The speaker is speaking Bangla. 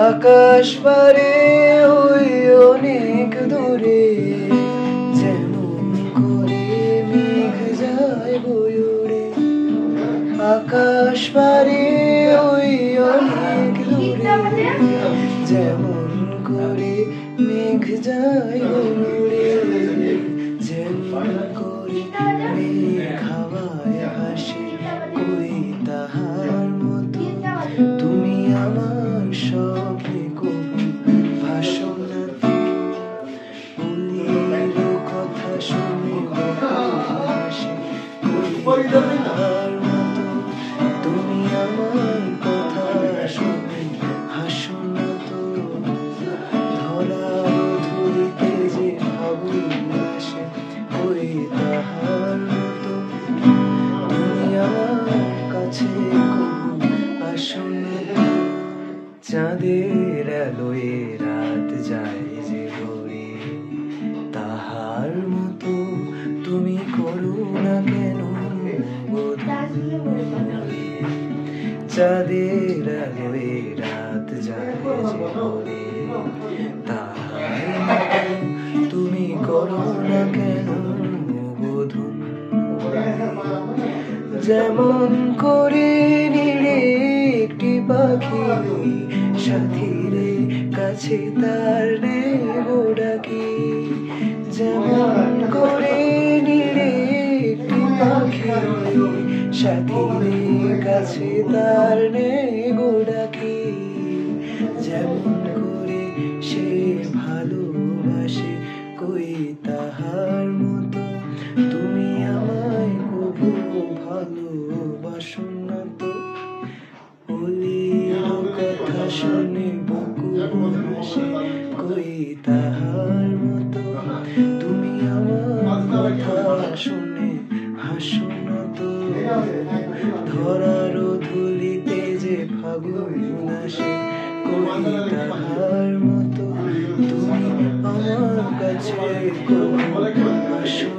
আকাশ পারে ওই অনেক দূরে যেমন করে মেঘ যায় বয়ে উড়ে। আকাশ পারে ওই অনেক দূরে যেমন করে মেঘ যায় বয়ে উড়ে। যেমন করে মেঘ হাওয়ায় ভাসে কই তাহার মতো তুমি আমার স্বপ্নে কবু ভাসো না। বলির কথা শুনে হাসে কই তাহার মতো তুমি আমার কথা শুনে হাসো না তো। ধরার ধুলিতে যে ফাগুন আসে কই তাহার মতো তুমি আমার কাছে কবু আসো না। চাঁদের আলোয় রাত যায় যে ভরে তাহার মতো তুমি করো না কেন বোধ। চাঁদের আলোয় রাত যায় যে ভরে তাহার মতো তুমি করো না কেন বোধ। যেমন করে নিলে একটি পাখি সাথীরে কাছে তার নেব ডাকি। যেমন করে নিলে একটি পাখি সাথীরে কাছে তার নেব ডাকি। যেমন করে সে ভালোবাসে কই তাহার মতো তুমি আমায় কবু ভালোবাসো না তো। বলির কথা শুনে বুকু হাসে কই তাহার মতো তুমি আমার কথা শুনে হাসো না তো। ধরার ধুলিতে যে ফাগুন আসে কই তাহার মতো তুমি আমার কাছে কবু হাসো